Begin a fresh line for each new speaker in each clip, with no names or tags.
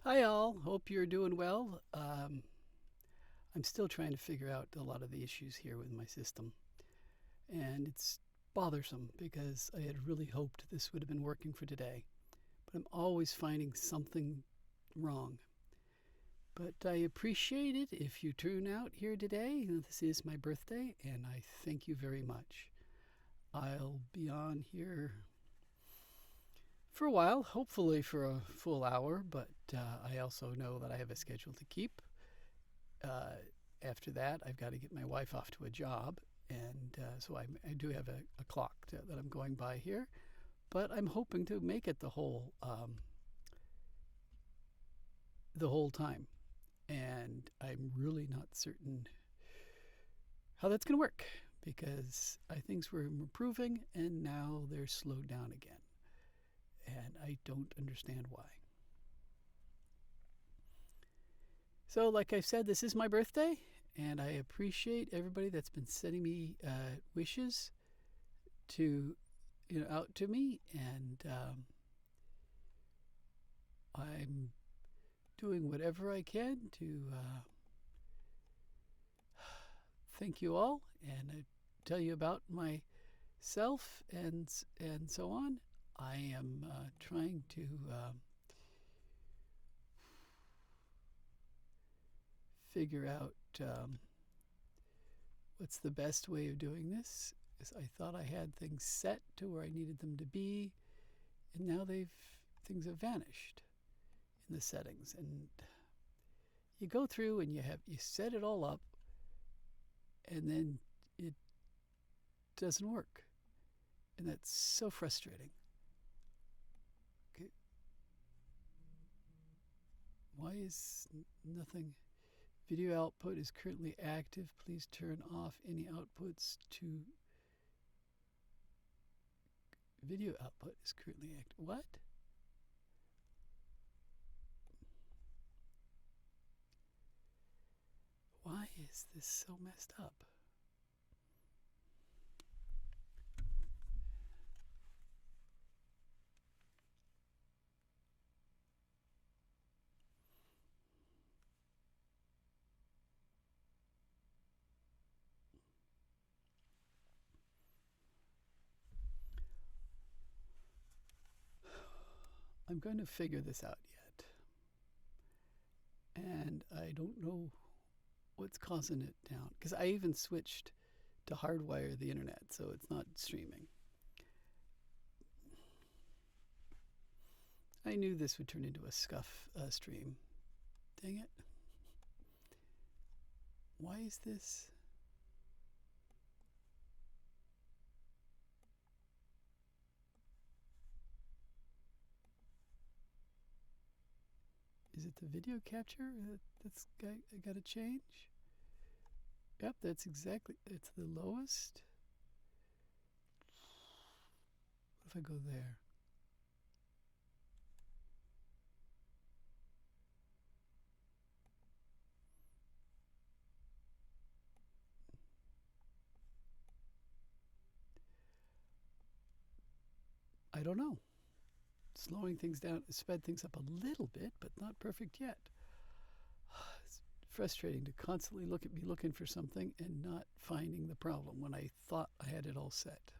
Hi, all. Hope you're doing well. I'm still trying to figure out a lot of the issues here with my system, and it's bothersome because I had really hoped this would have been working for today, but I'm always finding something wrong. But I appreciate it if you tune out here today. This is my birthday, and I thank you very much. I'll be on here for a while, hopefully for a full hour, but I also know that I have a schedule to keep. uh, After that, I've got to get my wife off to a job, and so I do have a clock that I'm going by here. But I'm hoping to make it the whole time, and I'm really not certain how that's going to work because things were improving, and now they're slowed down again, and I don't understand why. So, like I said, this is my birthday, and I appreciate everybody that's been sending me wishes to out to me, and I'm doing whatever I can to thank you all and tell you about myself and so on. I am trying to figure out what's the best way of doing this. Is I thought I had things set to where I needed them to be, and now things have vanished in the settings. And you go through and you set it all up, and then it doesn't work, and that's so frustrating. Okay, why is nothing? Video output is currently active. Please turn off any outputs to video output is currently active. What? Why is this so messed up? I'm going to figure this out yet. And I don't know what's causing it down. Because I even switched to hardwire the internet, so it's not streaming. I knew this would turn into a scuff stream. Dang it. Why is this? Is it the video capture that's got to change? Yep, that's exactly, it's the lowest. What if I go there? I don't know. Slowing things down, sped things up a little bit, but not perfect yet. It's frustrating to constantly be looking for something and not finding the problem when I thought I had it all set.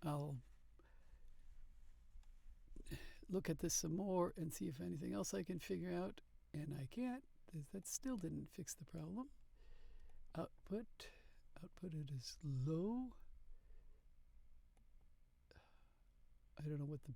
I'll look at this some more and see if anything else I can figure out, and I can't. That still didn't fix the problem. Output it is low. I don't know what the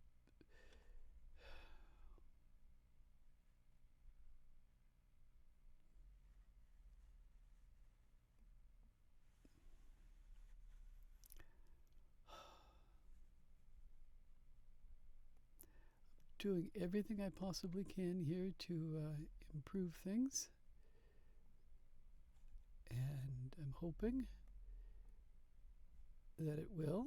doing everything I possibly can here to improve things, and I'm hoping that it will.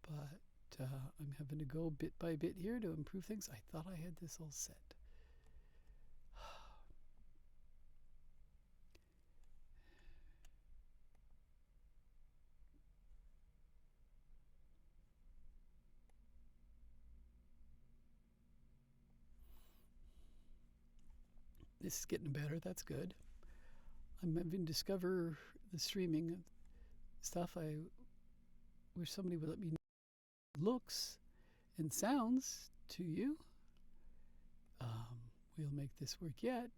But I'm having to go bit by bit here to improve things. I thought I had this all set. This is getting better. That's good. I'm having to discover the streaming stuff. I wish somebody would let me know looks and sounds to you. We'll make this work yet.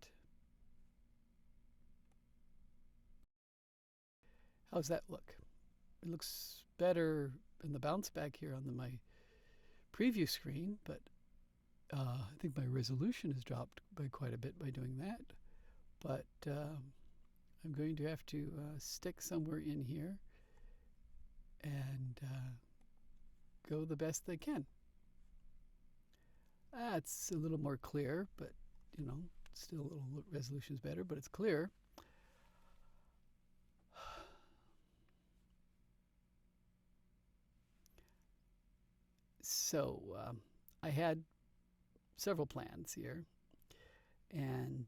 How's that look? It looks better in the bounce back here on my preview screen, but I think my resolution has dropped by quite a bit by doing that. But I'm going to have to stick somewhere in here and go the best I can. It's a little more clear, but still a little resolution's better, but it's clear. So I had several plans here, and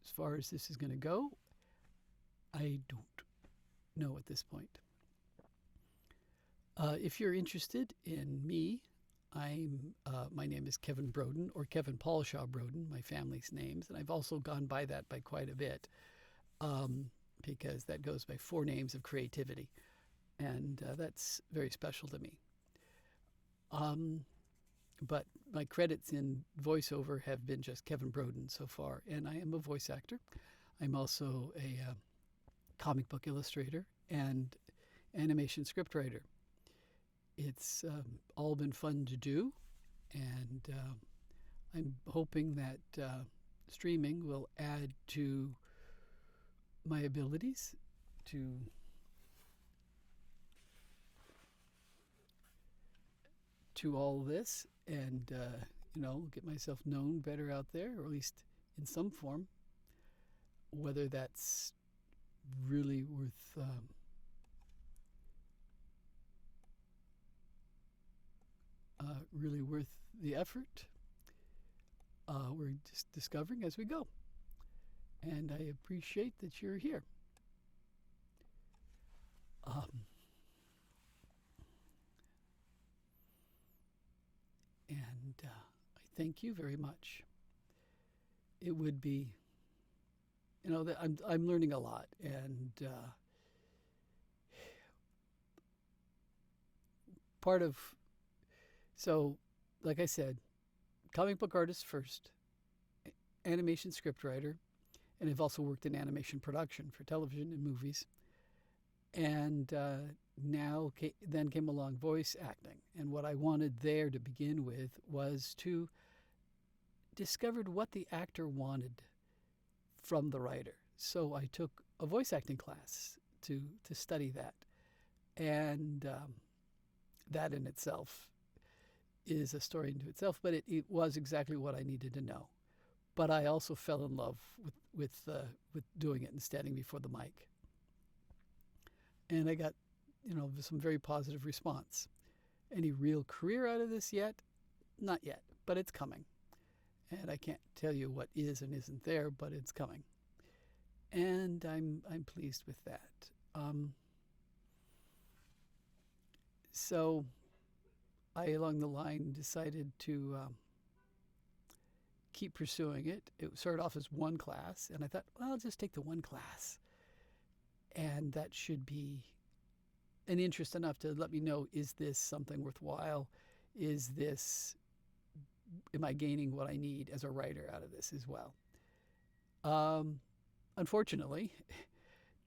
as far as this is going to go, I don't know at this point. If you're interested in me, my name is Kevin Broden, or Kevin Paulshaw Broden, my family's names, and I've also gone by that by quite a bit because that goes by 4 names of creativity, and that's very special to me. But my credits in voiceover have been just Kevin Broden so far, and I am a voice actor. I'm also a comic book illustrator and animation scriptwriter. It's all been fun to do, and I'm hoping that streaming will add to my abilities to all this, and get myself known better out there, or at least in some form. Whether that's really worth the effort, we're just discovering as we go. And I appreciate that you're here. And I thank you very much. It would be, I'm learning a lot, and so, like I said, comic book artist first, animation scriptwriter, and I've also worked in animation production for television and movies. And then came along voice acting. And what I wanted there to begin with was to discover what the actor wanted from the writer. So I took a voice acting class to study that. And that in itself is a story into itself, but it was exactly what I needed to know. But I also fell in love with doing it and standing before the mic. And I got, some very positive response. Any real career out of this yet? Not yet, but it's coming. And I can't tell you what is and isn't there, but it's coming. And I'm pleased with that. So I, along the line, decided to keep pursuing it. It started off as one class, and I thought, well, I'll just take the one class. And that should be an interest enough to let me know, is this something worthwhile? Am I gaining what I need as a writer out of this as well? Unfortunately,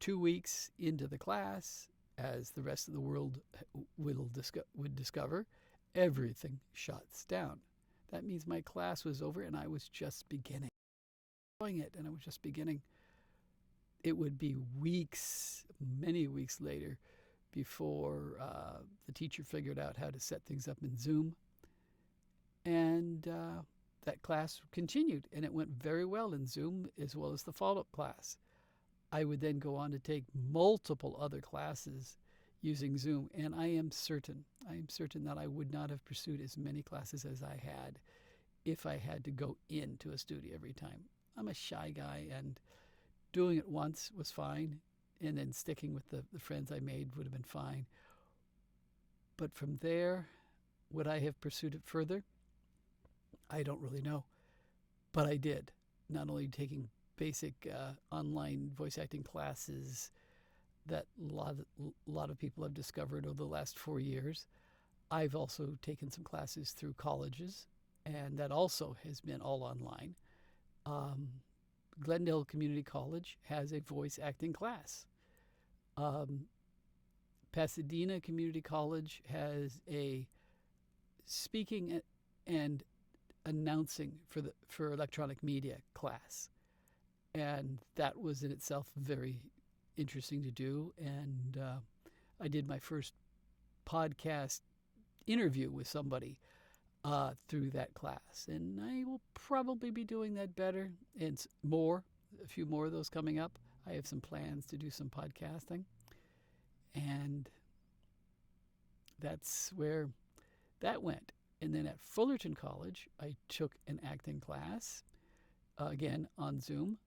2 weeks into the class, as the rest of the world would discover, everything shuts down. That means my class was over and I was just beginning. And I was just beginning. It would be weeks, many weeks later, before the teacher figured out how to set things up in Zoom. And that class continued, and it went very well in Zoom, as well as the follow-up class. I would then go on to take multiple other classes using Zoom, and I am certain that I would not have pursued as many classes as I had if I had to go into a studio every time. I'm a shy guy, and doing it once was fine, and then sticking with the friends I made would have been fine. But from there, would I have pursued it further? I don't really know. but I did. Not only taking basic online voice acting classes that a lot of people have discovered over the last 4 years. I've also taken some classes through colleges, and that also has been all online. Um, Glendale Community College has a voice acting class. Um, Pasadena Community College has a speaking and announcing for electronic media class, and that was in itself very interesting to do. And I did my first podcast interview with somebody through that class, and I will probably be doing that better and a few more of those coming up. I have some plans to do some podcasting, and that's where that went. And then at Fullerton College, I took an acting class, again on Zoom,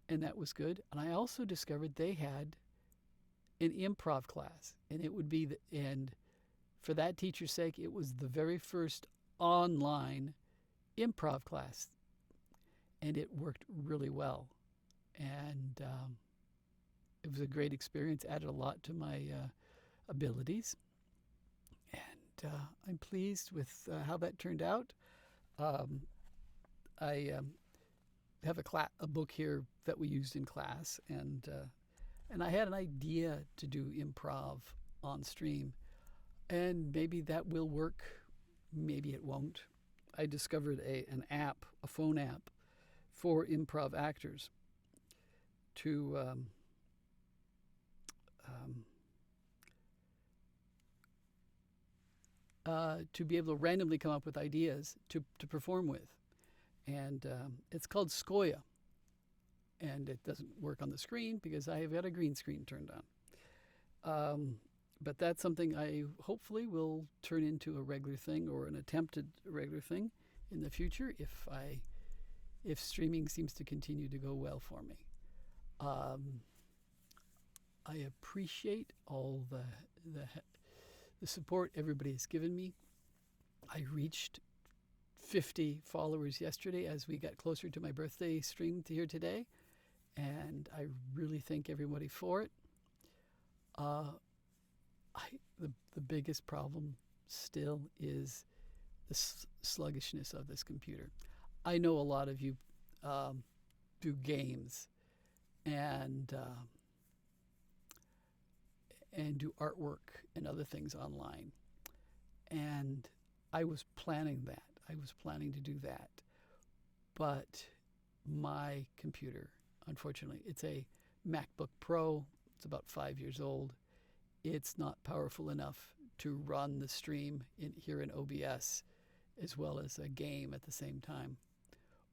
and that was good. And I also discovered they had an improv class, and it would be and for that teacher's sake, it was the very first online improv class, and it worked really well. And it was a great experience, added a lot to my abilities, and I'm pleased with how that turned out. I have a book here that we used in class, and I had an idea to do improv on stream, and maybe that will work, maybe it won't. I discovered a phone app for improv actors to be able to randomly come up with ideas to perform with. And it's called Skoya. And it doesn't work on the screen because I have got a green screen turned on. But that's something I hopefully will turn into a regular thing, or an attempted regular thing in the future if streaming seems to continue to go well for me. I appreciate all the support everybody has given me. I reached 50 followers yesterday as we got closer to my birthday stream here today, and I really thank everybody for it. The biggest problem still is the sluggishness of this computer. I know a lot of you do games and do artwork and other things online, and I was planning that. I was planning to do that, but my computer, unfortunately, it's a MacBook Pro. It's about 5 years old. It's not powerful enough to run the stream here in OBS as well as a game at the same time.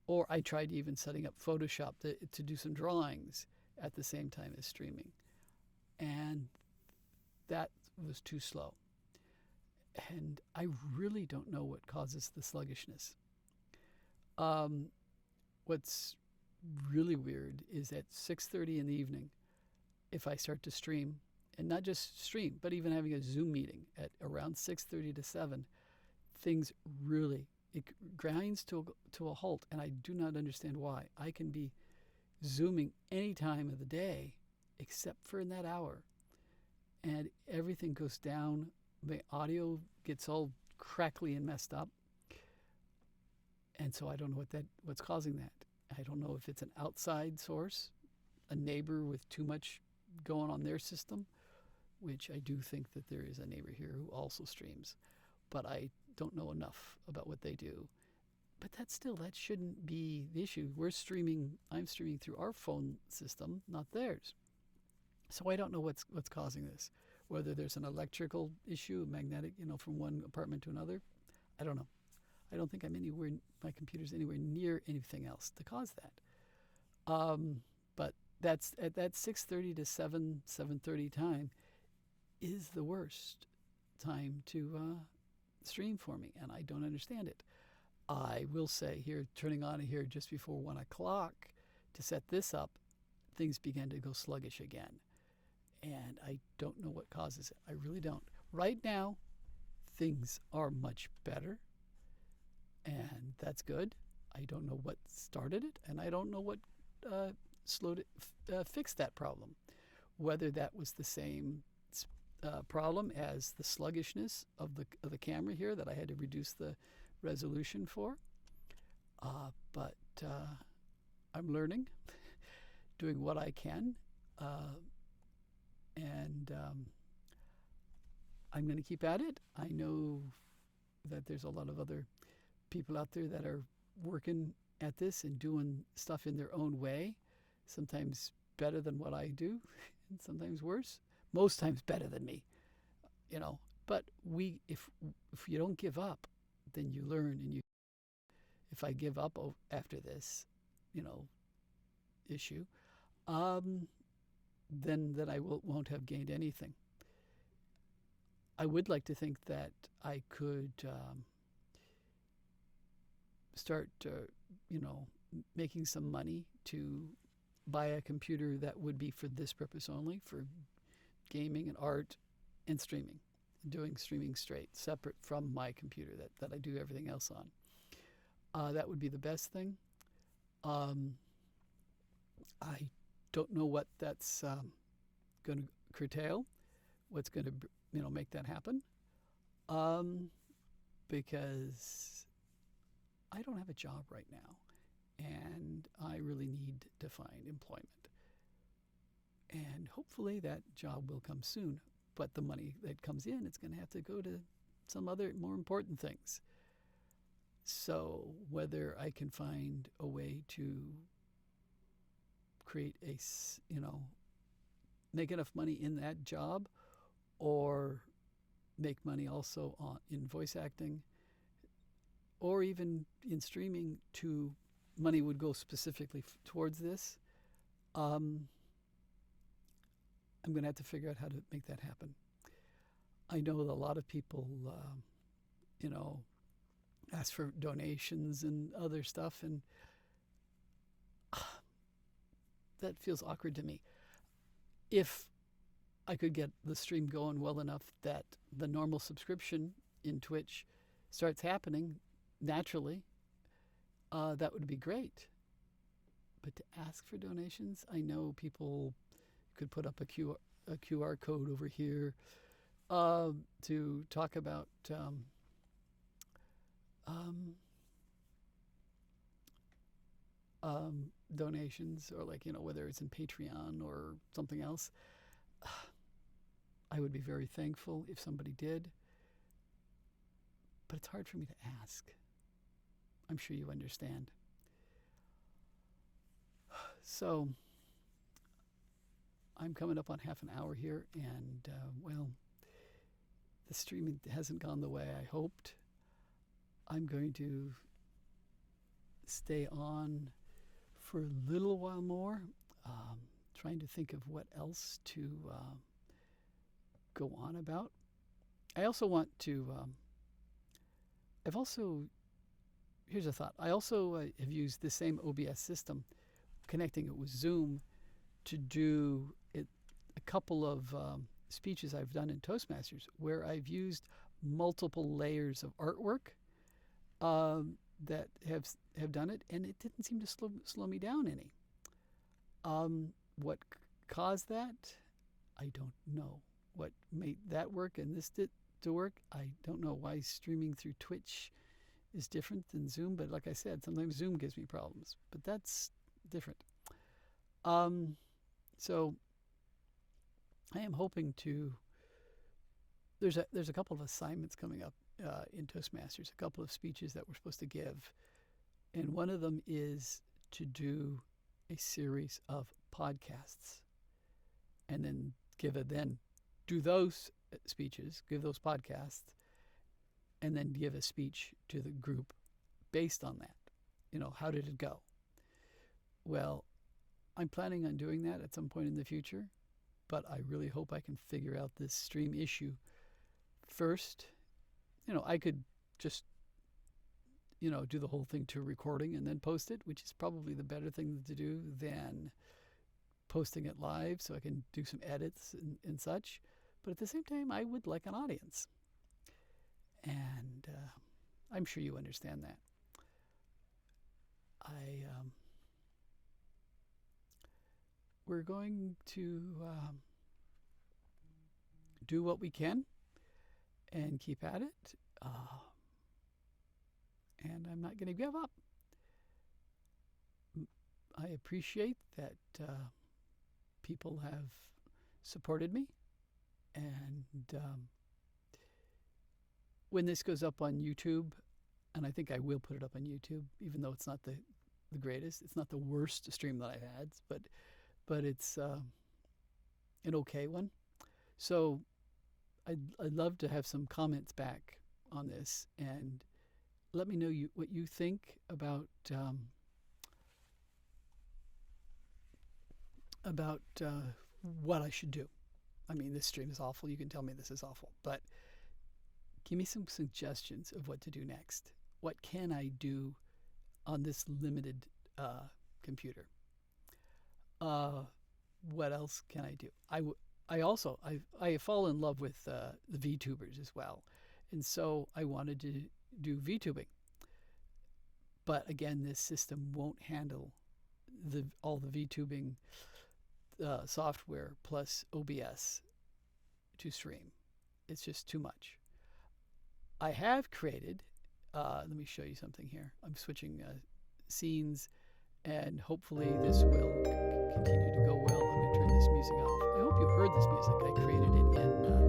Or I tried even setting up Photoshop to do some drawings at the same time as streaming, and that was too slow. And I really don't know what causes the sluggishness. What's really weird is at 6:30 in the evening, if I start to stream, and not just stream, but even having a Zoom meeting at around 6:30 to 7, things really, it grinds to a halt, and I do not understand why. I can be Zooming any time of the day except for in that hour, and everything goes down. My audio gets all crackly and messed up, and so I don't know what's causing that. I don't know if it's an outside source, a neighbor with too much going on their system, which I do think that there is a neighbor here who also streams, but I don't know enough about what they do. But that shouldn't be the issue. I'm streaming through our phone system, not theirs. So I don't know what's causing this. Whether there's an electrical issue, magnetic, from one apartment to another, I don't know. I don't think my computer's anywhere near anything else to cause that. But that's at that 6:30 to 7:30 time is the worst time to stream for me, and I don't understand it. I will say here, turning on here just before 1 o'clock to set this up, things began to go sluggish again. And I don't know what causes it. I really don't. Right now, things are much better, and that's good. I don't know what started it, and I don't know what slowed it, fixed that problem. Whether that was the same problem as the sluggishness of the camera here that I had to reduce the resolution for. But I'm learning, doing what I can, and I'm going to keep at it. I know that there's a lot of other people out there that are working at this and doing stuff in their own way, sometimes better than what I do, and sometimes worse. Most times better than me, you know. But if you don't give up, then you learn, and you. If I give up after this, you know, issue, then I won't have gained anything. I would like to think that I could start, making some money to buy a computer that would be for this purpose only, for gaming and art and streaming, doing streaming straight, separate from my computer that I do everything else on. That would be the best thing. I don't know what that's going to curtail, what's going to make that happen, because I don't have a job right now, and I really need to find employment. And hopefully that job will come soon, but the money that comes in, it's going to have to go to some other more important things. So whether I can find a way to create make enough money in that job, or make money also in voice acting, or even in streaming, money would go specifically towards this. I'm going to have to figure out how to make that happen. I know that a lot of people, ask for donations and other stuff, and that feels awkward to me. If I could get the stream going well enough that the normal subscription in Twitch starts happening naturally, that would be great. But to ask for donations, I know people could put up a QR code over here to talk about donations, or whether it's in Patreon or something else. I would be very thankful if somebody did, but it's hard for me to ask. I'm sure you understand. So I'm coming up on half an hour here, and the streaming hasn't gone the way I hoped. I'm going to stay on for a little while more, trying to think of what else to go on about. I also want to, here's a thought. I also have used the same OBS system, connecting it with Zoom, to do a couple of speeches I've done in Toastmasters, where I've used multiple layers of artwork that have done it, and it didn't seem to slow me down any. What caused that? I don't know. What made that work and this to work? I don't know. Why streaming through Twitch is different than Zoom, but like I said, sometimes Zoom gives me problems, but that's different. So I am hoping to. There's a couple of assignments coming up in Toastmasters, a couple of speeches that we're supposed to give, and one of them is to do a series of podcasts, and then do those speeches, give those podcasts, and then give a speech to the group based on that. How did it go? Well, I'm planning on doing that at some point in the future, but I really hope I can figure out this stream issue first. I could just, do the whole thing to a recording and then post it, which is probably the better thing to do than posting it live, so I can do some edits and such. But at the same time, I would like an audience. And I'm sure you understand that. I we're going to do what we can and keep at it. And I'm not going to give up. I appreciate that people have supported me. And when this goes up on YouTube, and I think I will put it up on YouTube, even though it's not the greatest, it's not the worst stream that I've had, but it's an okay one. So I'd love to have some comments back on this, and let me know what you think about what I should do. I mean, this stream is awful. You can tell me this is awful, but give me some suggestions of what to do next. What can I do on this limited computer? What else can I do? I fall in love with the VTubers as well, and so I wanted to do VTubing. But again, this system won't handle all the VTubing software plus OBS to stream. It's just too much. I have created, let me show you something here. I'm switching scenes, and hopefully this will continue to go well. I'm going to turn this music off. I hope you heard this music. I created it in GarageBand.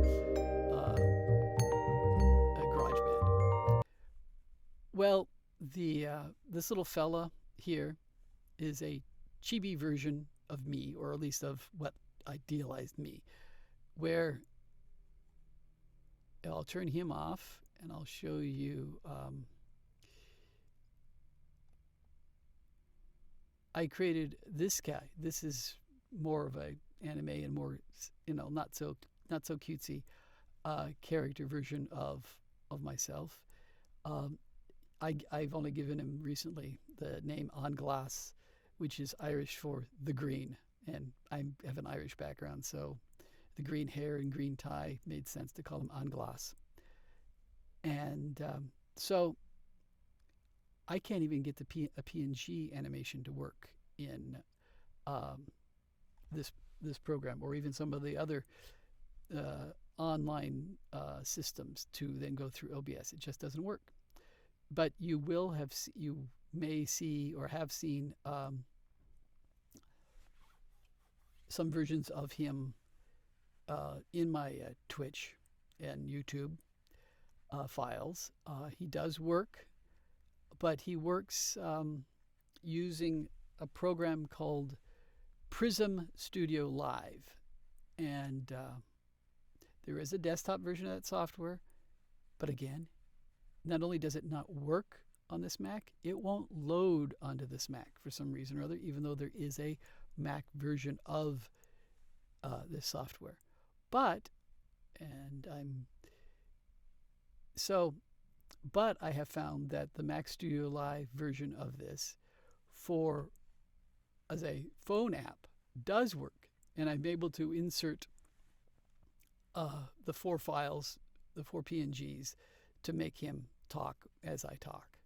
Well, this little fella here is a chibi version of me, or at least of what idealized me, where I'll turn him off and I'll show you. I created this guy. This is more of a anime and more, not so cutesy character version of myself. I've only given him recently the name On Glass, which is Irish for the green, and I have an Irish background, so the green hair and green tie made sense to call him On Glass. And so I can't even get a PNG animation to work in this program, or even some of the other online systems to then go through OBS. It just doesn't work. But you may see or have seen some versions of him in my Twitch and YouTube files. He does work, but he works using a program called Prism Studio Live. And there is a desktop version of that software, but again, not only does it not work on this Mac, it won't load onto this Mac for some reason or other, even though there is a Mac version of this software. But I have found that the Mac Studio Live version of this as a phone app does work, and I'm able to insert the 4 files, the 4 PNGs, to make him talk as I talk.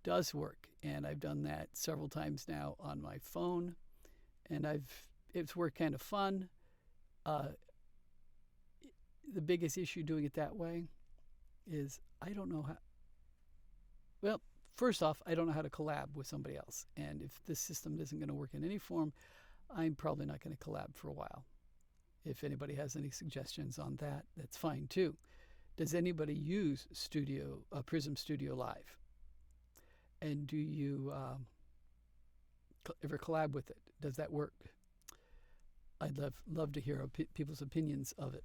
Does work, and I've done that several times now on my phone, and it's worked kind of fun. The biggest issue doing it that way is I don't know how. Well, first off, I don't know how to collab with somebody else, and if this system isn't going to work in any form, I'm probably not going to collab for a while. If anybody has any suggestions on that, that's fine too. Does anybody use Prism Studio Live? And do you ever collab with it? Does that work? I'd love to hear people's opinions of it.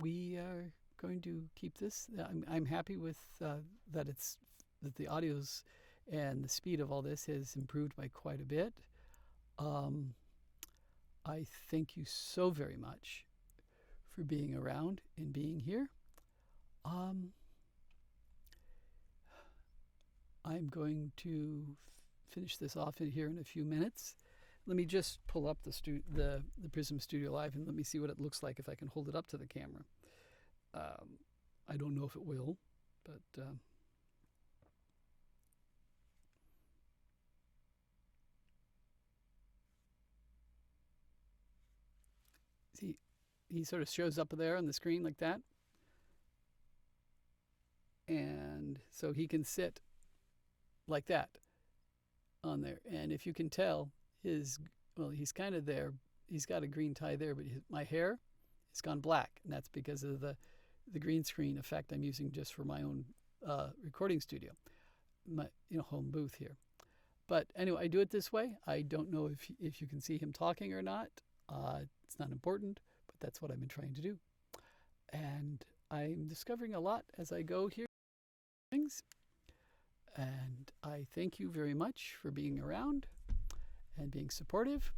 We are going to keep this. I'm happy with that the audios and the speed of all this has improved by quite a bit. I thank you so very much for being around and being here. I'm going to finish this off here in a few minutes. Let me just pull up the Prism Studio Live and let me see what it looks like if I can hold it up to the camera. I don't know if it will, but he sort of shows up there on the screen like that. And so he can sit like that on there. And if you can tell, he's kind of there. He's got a green tie there, but my hair has gone black. And that's because of the green screen effect I'm using just for my own recording studio, my home booth here. But anyway, I do it this way. I don't know if you can see him talking or not. It's not important, but that's what I've been trying to do. And I'm discovering a lot as I go here. Things. And I thank you very much for being around and being supportive.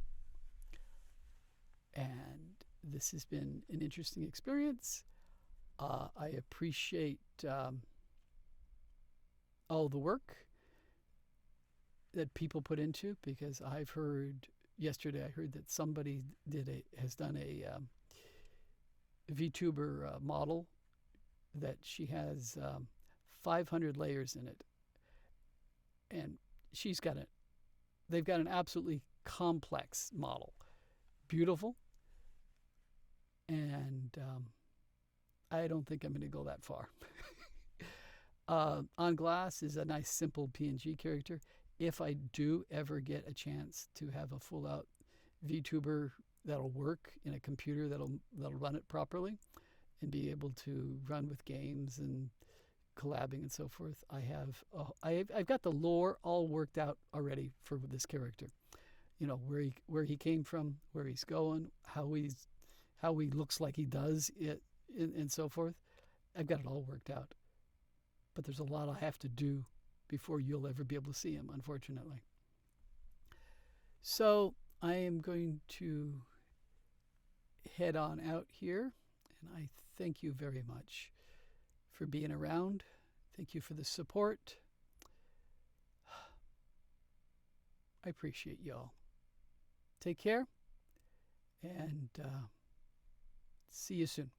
And this has been an interesting experience. I appreciate all the work that people put into, because yesterday I heard that somebody has done a VTuber model that she has 500 layers in it, and they've got an absolutely complex model, beautiful, and I don't think I'm going to go that far. On Glass is a nice simple PNG character. If I do ever get a chance to have a full out VTuber that'll work in a computer that'll run it properly and be able to run with games and collabing and so forth, I've got the lore all worked out already for this character. Where he came from, where he's going, how he looks like he does it, and so forth. I've got it all worked out. But there's a lot I have to do before you'll ever be able to see him, unfortunately. So I am going to head on out here, and I thank you very much for being around. Thank you for the support. I appreciate y'all. Take care, and see you soon.